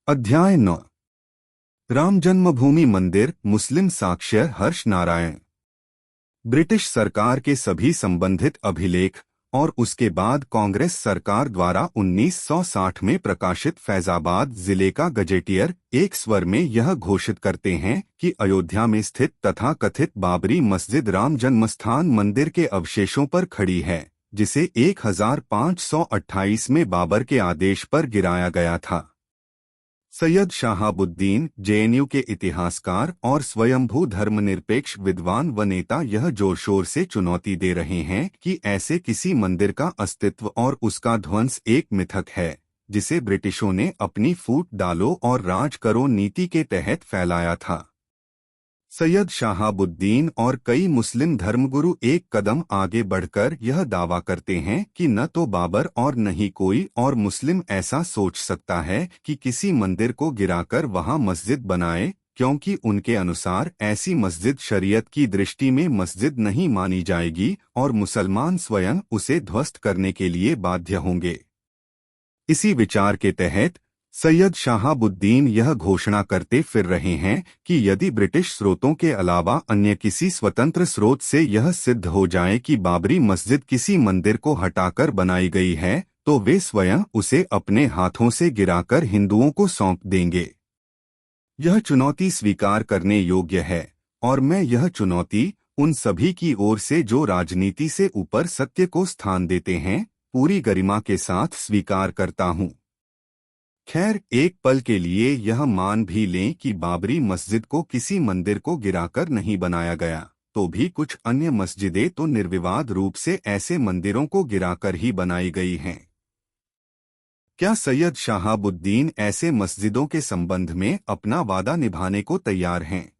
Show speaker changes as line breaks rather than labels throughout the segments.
अध्याय 9। राम जन्मभूमि मंदिर मुस्लिम साक्ष्य हर्ष नारायण। ब्रिटिश सरकार के सभी संबंधित अभिलेख और उसके बाद कांग्रेस सरकार द्वारा 1960 में प्रकाशित फैजाबाद जिले का गजेटियर एक स्वर में यह घोषित करते हैं कि अयोध्या में स्थित तथा कथित बाबरी मस्जिद राम जन्मस्थान मंदिर के अवशेषों पर खड़ी है, जिसे 1528 में बाबर के आदेश पर गिराया गया था। सैयद शहाबुद्दीन जेएनयू के इतिहासकार और स्वयंभू धर्मनिरपेक्ष विद्वान व नेता यह जोर शोर से चुनौती दे रहे हैं कि ऐसे किसी मंदिर का अस्तित्व और उसका ध्वंस एक मिथक है, जिसे ब्रिटिशों ने अपनी फूट डालो और राज करो नीति के तहत फैलाया था। सैयद शहाबुद्दीन और कई मुस्लिम धर्मगुरु एक कदम आगे बढ़कर यह दावा करते हैं कि न तो बाबर और न ही कोई और मुस्लिम ऐसा सोच सकता है कि किसी मंदिर को गिराकर वहां मस्जिद बनाए, क्योंकि उनके अनुसार ऐसी मस्जिद शरीयत की दृष्टि में मस्जिद नहीं मानी जाएगी और मुसलमान स्वयं उसे ध्वस्त करने के लिए बाध्य होंगे। इसी विचार के तहत सैयद शहाबुद्दीन यह घोषणा करते फिर रहे हैं कि यदि ब्रिटिश स्रोतों के अलावा अन्य किसी स्वतंत्र स्रोत से यह सिद्ध हो जाए कि बाबरी मस्जिद किसी मंदिर को हटाकर बनाई गई है, तो वे स्वयं उसे अपने हाथों से गिराकर हिंदुओं को सौंप देंगे। यह चुनौती स्वीकार करने योग्य है और मैं यह चुनौती उन सभी की ओर से जो राजनीति से ऊपर सत्य को स्थान देते हैं, पूरी गरिमा के साथ स्वीकार करता हूँ। खैर, एक पल के लिए यह मान भी लें कि बाबरी मस्जिद को किसी मंदिर को गिराकर नहीं बनाया गया, तो भी कुछ अन्य मस्जिदें तो निर्विवाद रूप से ऐसे मंदिरों को गिराकर ही बनाई गई हैं। क्या सैयद शहाबुद्दीन ऐसे मस्जिदों के संबंध में अपना वादा निभाने को तैयार हैं?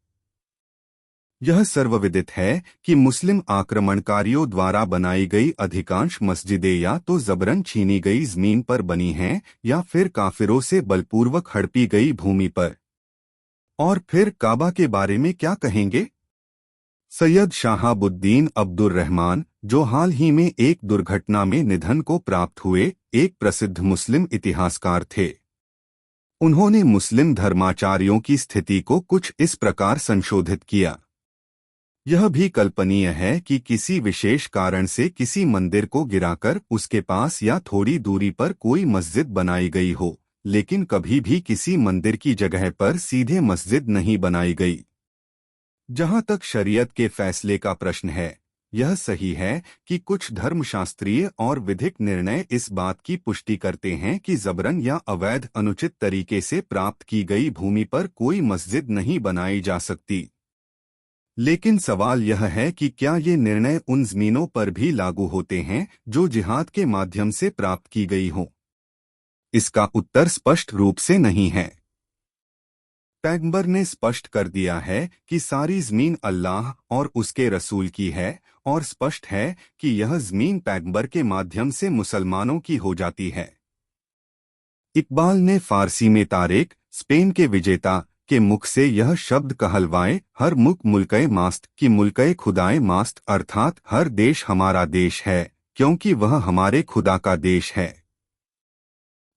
यह सर्वविदित है कि मुस्लिम आक्रमणकारियों द्वारा बनाई गई अधिकांश मस्जिदें या तो जबरन छीनी गई जमीन पर बनी हैं या फिर काफिरों से बलपूर्वक हड़पी गई भूमि पर। और फिर काबा के बारे में क्या कहेंगे? सैयद शहाबुद्दीन अब्दुर्रहमान, जो हाल ही में एक दुर्घटना में निधन को प्राप्त हुए, एक प्रसिद्ध मुस्लिम इतिहासकार थे। उन्होंने मुस्लिम धर्माचार्यों की स्थिति को कुछ इस प्रकार संशोधित किया। यह भी कल्पनीय है कि किसी विशेष कारण से किसी मंदिर को गिराकर उसके पास या थोड़ी दूरी पर कोई मस्जिद बनाई गई हो, लेकिन कभी भी किसी मंदिर की जगह पर सीधे मस्जिद नहीं बनाई गई। जहां तक शरीयत के फैसले का प्रश्न है, यह सही है कि कुछ धर्मशास्त्रीय और विधिक निर्णय इस बात की पुष्टि करते हैं कि जबरन या अवैध अनुचित तरीके से प्राप्त की गई भूमि पर कोई मस्जिद नहीं बनाई जा सकती। लेकिन सवाल यह है कि क्या ये निर्णय उन जमीनों पर भी लागू होते हैं जो जिहाद के माध्यम से प्राप्त की गई हों? इसका उत्तर स्पष्ट रूप से नहीं है। पैगंबर ने स्पष्ट कर दिया है कि सारी जमीन अल्लाह और उसके रसूल की है, और स्पष्ट है कि यह जमीन पैगंबर के माध्यम से मुसलमानों की हो जाती है। इकबाल ने फारसी में तारेक, स्पेन के विजेता, के मुख से यह शब्द कहलवाए, हर मुल्क मुल्के मास्त की मुल्के खुदाए मास्त, अर्थात हर देश हमारा देश है क्योंकि वह हमारे खुदा का देश है।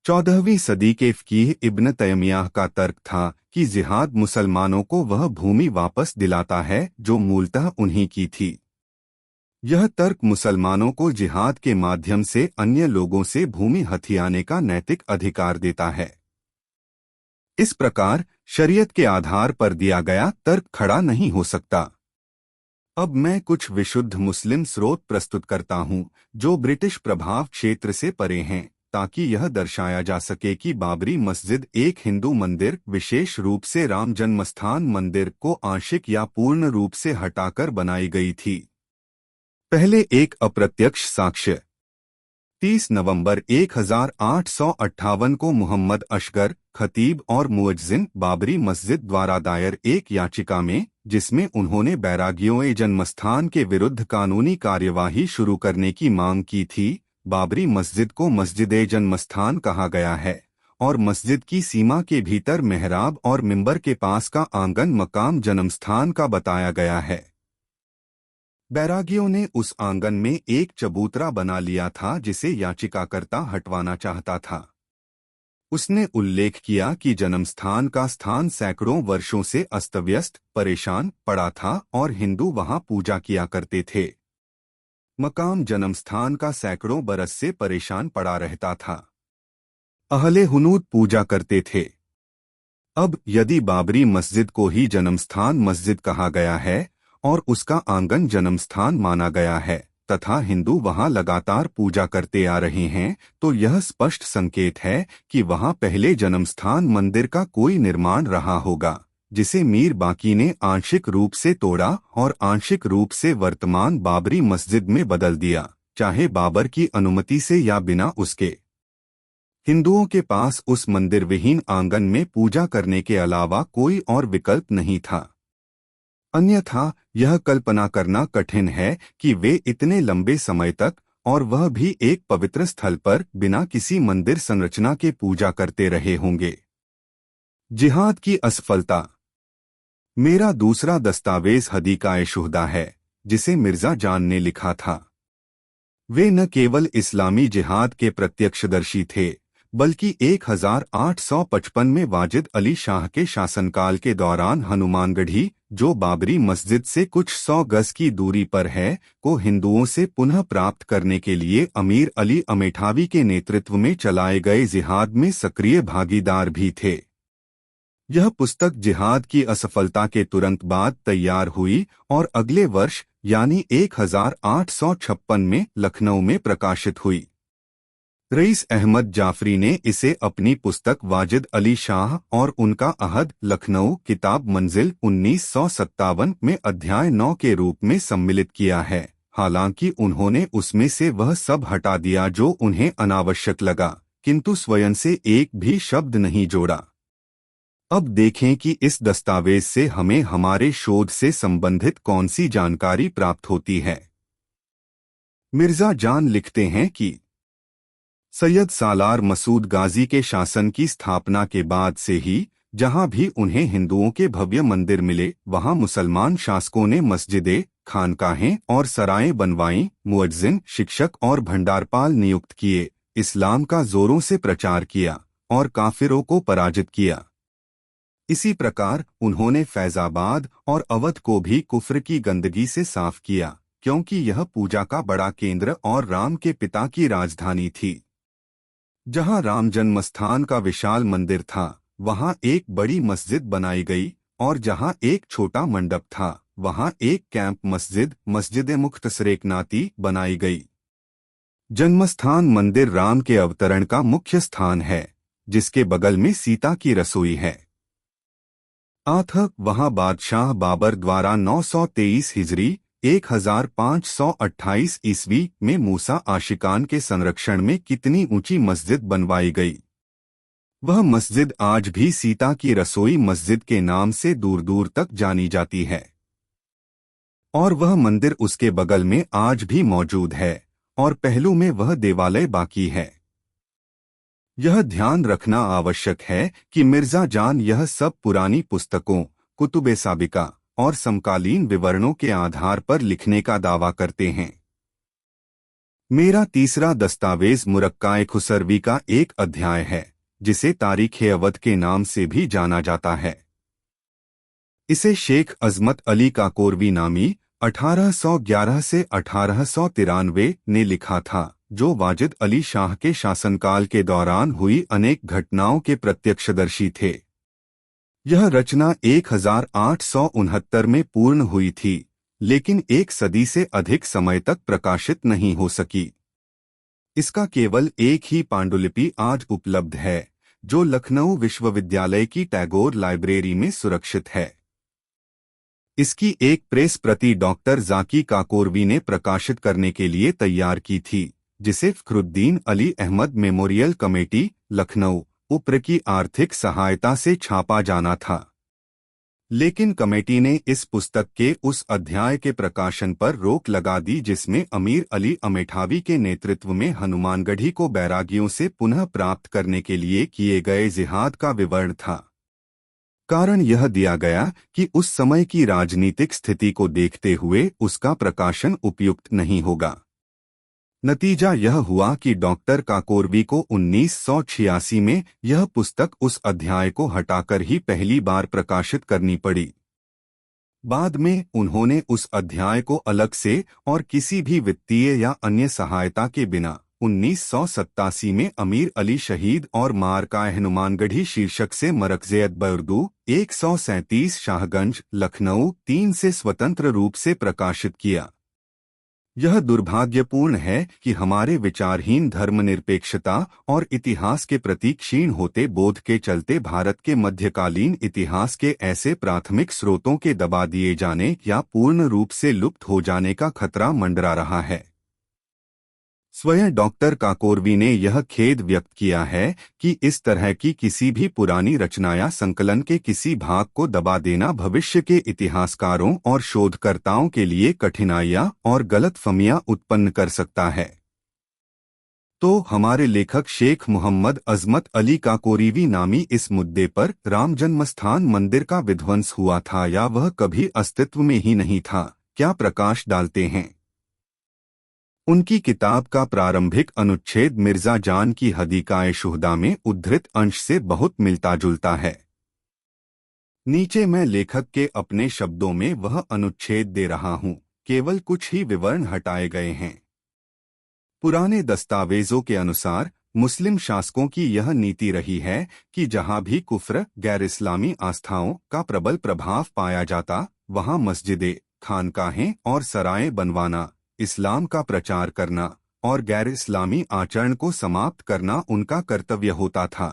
14वीं सदी के फकीह इब्न तैमिय्याह का तर्क था कि जिहाद मुसलमानों को वह भूमि वापस दिलाता है जो मूलतः उन्हीं की थी। यह तर्क मुसलमानों को जिहाद के माध्यम से अन्य लोगों से भूमि हथियाने का नैतिक अधिकार देता है। इस प्रकार शरीयत के आधार पर दिया गया तर्क खड़ा नहीं हो सकता। अब मैं कुछ विशुद्ध मुस्लिम स्रोत प्रस्तुत करता हूं जो ब्रिटिश प्रभाव क्षेत्र से परे हैं, ताकि यह दर्शाया जा सके कि बाबरी मस्जिद एक हिंदू मंदिर, विशेष रूप से राम जन्मस्थान मंदिर, को आंशिक या पूर्ण रूप से हटाकर बनाई गई थी। पहले एक अप्रत्यक्ष साक्ष्य। 30 नवंबर 1858 को मोहम्मद असगर, खतीब और मुअज्जिन, बाबरी मस्जिद द्वारा दायर एक याचिका में, जिसमें उन्होंने बैरागियों जन्मस्थान के विरुद्ध कानूनी कार्यवाही शुरू करने की मांग की थी, बाबरी मस्जिद को मस्जिद जन्मस्थान कहा गया है और मस्जिद की सीमा के भीतर मेहराब और मिंबर के पास का आंगन मकाम जन्मस्थान का बताया गया है। बैरागियों ने उस आंगन में एक चबूतरा बना लिया था जिसे याचिकाकर्ता हटवाना चाहता था। उसने उल्लेख किया कि जन्मस्थान का स्थान सैकड़ों वर्षों से अस्तव्यस्त परेशान पड़ा था और हिंदू वहां पूजा किया करते थे। मकाम जन्मस्थान का सैकड़ों बरस से परेशान पड़ा रहता था। अहले हुनूद पूजा करते थे। अब यदि बाबरी मस्जिद को ही जन्मस्थान मस्जिद कहा गया है और उसका आंगन जन्मस्थान माना गया है तथा हिंदू वहां लगातार पूजा करते आ रहे हैं, तो यह स्पष्ट संकेत है कि वहां पहले जन्मस्थान मंदिर का कोई निर्माण रहा होगा, जिसे मीर बाकी ने आंशिक रूप से तोड़ा और आंशिक रूप से वर्तमान बाबरी मस्जिद में बदल दिया, चाहे बाबर की अनुमति से या बिना उसके। हिंदुओं के पास उस मंदिर विहीन आंगन में पूजा करने के अलावा कोई और विकल्प नहीं था। अन्यथा यह कल्पना करना कठिन है कि वे इतने लंबे समय तक, और वह भी एक पवित्र स्थल पर, बिना किसी मंदिर संरचना के पूजा करते रहे होंगे। जिहाद की असफलता। मेरा दूसरा दस्तावेज हदीकाए शुहदा है, जिसे मिर्जा जान ने लिखा था। वे न केवल इस्लामी जिहाद के प्रत्यक्षदर्शी थे, बल्कि 1855 में वाजिद अली शाह के शासनकाल के दौरान हनुमानगढ़ी, जो बाबरी मस्जिद से कुछ 100 गज की दूरी पर है, को हिंदुओं से पुनः प्राप्त करने के लिए अमीर अली अमेठावी के नेतृत्व में चलाए गए जिहाद में सक्रिय भागीदार भी थे। यह पुस्तक जिहाद की असफलता के तुरंत बाद तैयार हुई और अगले वर्ष यानी 1856 में लखनऊ में प्रकाशित हुई। रईस अहमद जाफरी ने इसे अपनी पुस्तक वाजिद अली शाह और उनका अहद लखनऊ किताब मंजिल 1957 में अध्याय 9 के रूप में सम्मिलित किया है, हालांकि उन्होंने उसमें से वह सब हटा दिया जो उन्हें अनावश्यक लगा, किंतु स्वयं से एक भी शब्द नहीं जोड़ा। अब देखें कि इस दस्तावेज से हमें हमारे शोध से संबंधित कौन सी जानकारी प्राप्त होती है। मिर्जा जान लिखते हैं कि सैयद सालार मसूद गाजी के शासन की स्थापना के बाद से ही जहां भी उन्हें हिंदुओं के भव्य मंदिर मिले, वहां मुसलमान शासकों ने मस्जिदें, खानकाहें और सराएं बनवाईं, मुअज्जिन, शिक्षक और भंडारपाल नियुक्त किए, इस्लाम का जोरों से प्रचार किया और काफिरों को पराजित किया। इसी प्रकार उन्होंने फैजाबाद और अवध को भी कुफ्र की गंदगी से साफ किया, क्योंकि यह पूजा का बड़ा केंद्र और राम के पिता की राजधानी थी। जहां राम जन्मस्थान का विशाल मंदिर था, वहां एक बड़ी मस्जिद बनाई गई, और जहां एक छोटा मंडप था, वहां एक कैंप मस्जिद, मस्जिद मुख्तसरेकनाती, बनाई गई। जन्मस्थान मंदिर राम के अवतरण का मुख्य स्थान है, जिसके बगल में सीता की रसोई है। वहां बादशाह बाबर द्वारा 923 हिजरी 1528 ईस्वी में मूसा आशिकान के संरक्षण में कितनी ऊंची मस्जिद बनवाई गई। वह मस्जिद आज भी सीता की रसोई मस्जिद के नाम से दूर दूर तक जानी जाती है, और वह मंदिर उसके बगल में आज भी मौजूद है, और पहलू में वह देवालय बाकी है। यह ध्यान रखना आवश्यक है कि मिर्जा जान यह सब पुरानी पुस्तकों, कुतुबे साबिका और समकालीन विवरणों के आधार पर लिखने का दावा करते हैं। मेरा तीसरा दस्तावेज मुरक्काए खुसरवी का एक अध्याय है, जिसे तारीख़ अवध के नाम से भी जाना जाता है। इसे शेख अजमत अली काकोरवी नामी 1811 से 1893 ने लिखा था, जो वाजिद अली शाह के शासनकाल के दौरान हुई अनेक घटनाओं के प्रत्यक्षदर्शी थे। यह रचना 1869 में पूर्ण हुई थी, लेकिन एक सदी से अधिक समय तक प्रकाशित नहीं हो सकी। इसका केवल एक ही पांडुलिपि आज उपलब्ध है, जो लखनऊ विश्वविद्यालय की टैगोर लाइब्रेरी में सुरक्षित है। इसकी एक प्रेस प्रति डॉक्टर जाकी काकोरवी ने प्रकाशित करने के लिए तैयार की थी, जिसे फखरुद्दीन अली अहमद मेमोरियल कमेटी, लखनऊ, उप्र की आर्थिक सहायता से छापा जाना था। लेकिन कमेटी ने इस पुस्तक के उस अध्याय के प्रकाशन पर रोक लगा दी जिसमें अमीर अली अमेठावी के नेतृत्व में हनुमानगढ़ी को बैरागियों से पुनः प्राप्त करने के लिए किए गए जिहाद का विवरण था। कारण यह दिया गया कि उस समय की राजनीतिक स्थिति को देखते हुए उसका प्रकाशन उपयुक्त नहीं होगा। नतीजा यह हुआ कि डॉक्टर काकोरवी को 1986 में यह पुस्तक उस अध्याय को हटाकर ही पहली बार प्रकाशित करनी पड़ी। बाद में उन्होंने उस अध्याय को अलग से और किसी भी वित्तीय या अन्य सहायता के बिना 1987 में अमीर अली शहीद और मारकाए हनुमानगढ़ी शीर्षक से मरकज़ेयत बर्दू 137 शाहगंज लखनऊ 3 से स्वतंत्र रूप से प्रकाशित किया। यह दुर्भाग्यपूर्ण है कि हमारे विचारहीन धर्मनिरपेक्षता और इतिहास के प्रति क्षीण होते बोध के चलते भारत के मध्यकालीन इतिहास के ऐसे प्राथमिक स्रोतों के दबा दिए जाने या पूर्ण रूप से लुप्त हो जाने का खतरा मंडरा रहा है। स्वयं डॉक्टर काकोरवी ने यह खेद व्यक्त किया है कि इस तरह की किसी भी पुरानी रचना या संकलन के किसी भाग को दबा देना भविष्य के इतिहासकारों और शोधकर्ताओं के लिए कठिनाइयां और गलतफहमियां उत्पन्न कर सकता है। तो हमारे लेखक शेख मोहम्मद अजमत अली काकोरीवी नामी इस मुद्दे पर राम जन्मस्थान मंदिर का विध्वंस हुआ था या वह कभी अस्तित्व में ही नहीं था, क्या प्रकाश डालते हैं। उनकी किताब का प्रारंभिक अनुच्छेद मिर्जा जान की हदीकाए शुहदा में उद्धृत अंश से बहुत मिलता जुलता है। नीचे मैं लेखक के अपने शब्दों में वह अनुच्छेद दे रहा हूं, केवल कुछ ही विवरण हटाए गए हैं। पुराने दस्तावेजों के अनुसार मुस्लिम शासकों की यह नीति रही है कि जहां भी कुफ्र गैर इस्लामी आस्थाओं का प्रबल प्रभाव पाया जाता, वहां मस्जिदें, खानकाहें और सराएं बनवाना, इस्लाम का प्रचार करना और गैर इस्लामी आचरण को समाप्त करना उनका कर्तव्य होता था।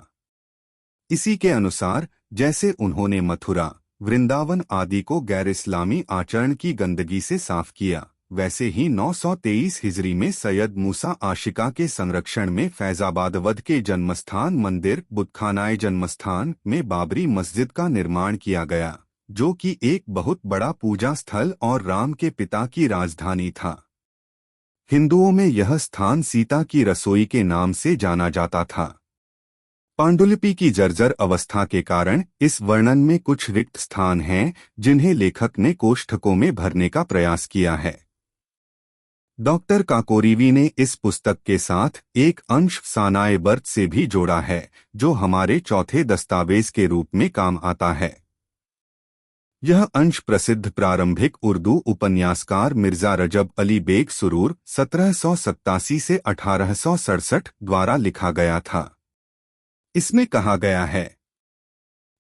इसी के अनुसार जैसे उन्होंने मथुरा, वृंदावन आदि को गैर इस्लामी आचरण की गंदगी से साफ किया, वैसे ही 923 हिजरी में सैयद मूसा आशिका के संरक्षण में फैजाबादवद के जन्मस्थान मंदिर बुतखानाए जन्मस्थान में बाबरी मस्जिद का निर्माण किया गया, जो कि एक बहुत बड़ा पूजा स्थल और राम के पिता की राजधानी था। हिंदुओं में यह स्थान सीता की रसोई के नाम से जाना जाता था। पांडुलिपि की जर्जर अवस्था के कारण इस वर्णन में कुछ रिक्त स्थान हैं, जिन्हें लेखक ने कोष्ठकों में भरने का प्रयास किया है। डॉक्टर काकोरीवी ने इस पुस्तक के साथ एक अंश सानाए बर्त से भी जोड़ा है, जो हमारे चौथे दस्तावेज के रूप में काम आता है। यह अंश प्रसिद्ध प्रारंभिक उर्दू उपन्यासकार मिर्जा रजब अली बेग सुरूर 1787 से 1867 द्वारा लिखा गया था। इसमें कहा गया है,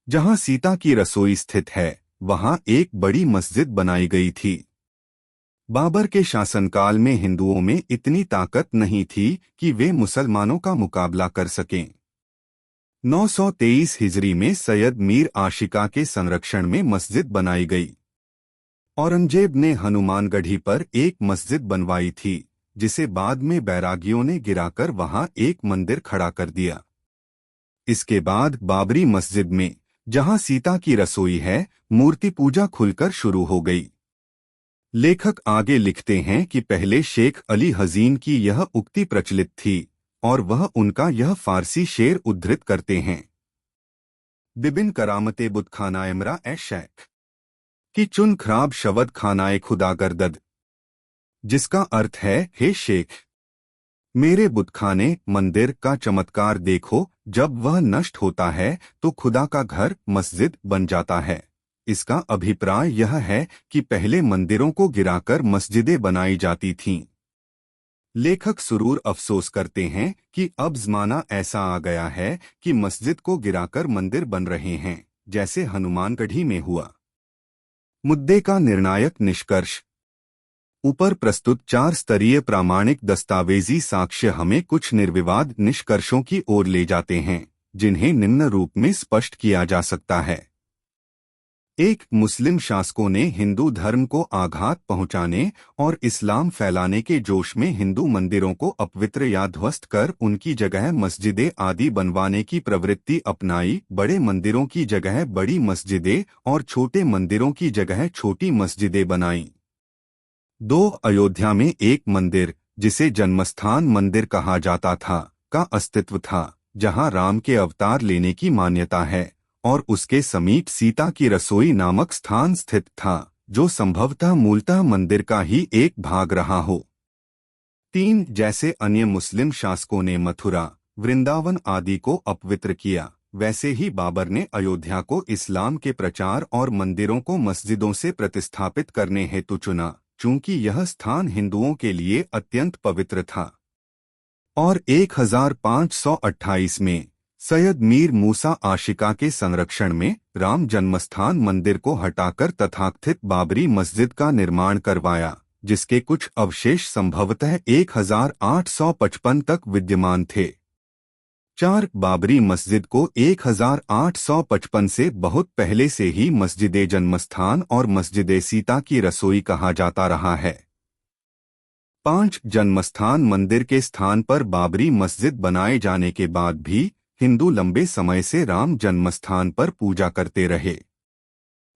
जहां सीता की रसोई स्थित है, वहां एक बड़ी मस्जिद बनाई गई थी। बाबर के शासनकाल में हिंदुओं में इतनी ताकत नहीं थी कि वे मुसलमानों का मुकाबला कर सकें। 923 हिजरी में सैयद मीर आशिका के संरक्षण में मस्जिद बनाई गई। औरंगजेब ने हनुमानगढ़ी पर एक मस्जिद बनवाई थी, जिसे बाद में बैरागियों ने गिराकर वहां एक मंदिर खड़ा कर दिया। इसके बाद बाबरी मस्जिद में, जहां सीता की रसोई है, मूर्ति पूजा खुलकर शुरू हो गई। लेखक आगे लिखते हैं कि पहले शेख अली हजीन की यह उक्ति प्रचलित थी और वह उनका यह फारसी शेर उद्धृत करते हैं। बिबिन करामते बुतखाना इमरा ए शेख कि चुन खराब शवद खानाए खुदा गर्दद, जिसका अर्थ है, हे शेख, मेरे बुतखाने मंदिर का चमत्कार देखो, जब वह नष्ट होता है तो खुदा का घर मस्जिद बन जाता है। इसका अभिप्राय यह है कि पहले मंदिरों को गिराकर मस्जिदें बनाई जाती थीं। लेखक सुरूर अफसोस करते हैं कि अब ज़माना ऐसा आ गया है कि मस्जिद को गिराकर मंदिर बन रहे हैं, जैसे हनुमानगढ़ी में हुआ। मुद्दे का निर्णायक निष्कर्ष। ऊपर प्रस्तुत 4 स्तरीय प्रामाणिक दस्तावेजी साक्ष्य हमें कुछ निर्विवाद निष्कर्षों की ओर ले जाते हैं, जिन्हें निम्न रूप में स्पष्ट किया जा सकता है। 1. मुस्लिम शासकों ने हिंदू धर्म को आघात पहुंचाने और इस्लाम फैलाने के जोश में हिंदू मंदिरों को अपवित्र या ध्वस्त कर उनकी जगह मस्जिदें आदि बनवाने की प्रवृत्ति अपनाई। बड़े मंदिरों की जगह बड़ी मस्जिदें और छोटे मंदिरों की जगह छोटी मस्जिदें बनाई। 2. अयोध्या में एक मंदिर, जिसे जन्मस्थान मंदिर कहा जाता था, का अस्तित्व था, जहां राम के अवतार लेने की मान्यता है, और उसके समीप सीता की रसोई नामक स्थान स्थित था, जो संभवतः मूलतः मंदिर का ही एक भाग रहा हो। 3 जैसे अन्य मुस्लिम शासकों ने मथुरा, वृंदावन आदि को अपवित्र किया, वैसे ही बाबर ने अयोध्या को इस्लाम के प्रचार और मंदिरों को मस्जिदों से प्रतिस्थापित करने हेतु चुना, चूंकि यह स्थान हिंदुओं के लिए अत्यंत पवित्र था। और 1528 में सैयद मीर मूसा आशिका के संरक्षण में राम जन्मस्थान मंदिर को हटाकर तथाकथित बाबरी मस्जिद का निर्माण करवाया, जिसके कुछ अवशेष संभवतः 1855 तक विद्यमान थे। 4 बाबरी मस्जिद को 1855 से बहुत पहले से ही मस्जिदे जन्मस्थान और मस्जिदे सीता की रसोई कहा जाता रहा है। 5 जन्मस्थान मंदिर के स्थान पर बाबरी मस्जिद बनाए जाने के बाद भी हिंदू लंबे समय से राम जन्मस्थान पर पूजा करते रहे।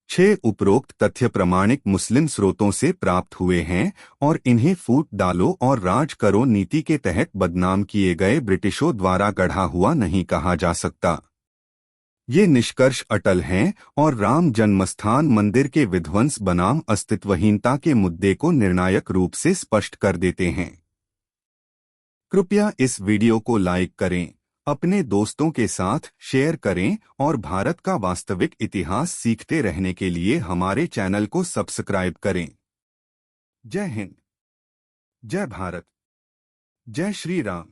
6 उपरोक्त तथ्य प्रामाणिक मुस्लिम स्रोतों से प्राप्त हुए हैं और इन्हें फूट डालो और राज करो नीति के तहत बदनाम किए गए ब्रिटिशों द्वारा गढ़ा हुआ नहीं कहा जा सकता। ये निष्कर्ष अटल हैं और राम जन्मस्थान मंदिर के विध्वंस बनाम अस्तित्वहीनता के मुद्दे को निर्णायक रूप से स्पष्ट कर देते हैं। कृपया इस वीडियो को लाइक करें, अपने दोस्तों के साथ शेयर करें और भारत का वास्तविक इतिहास सीखते रहने के लिए हमारे चैनल को सब्सक्राइब करें। जय हिंद, जय भारत, जय श्री राम।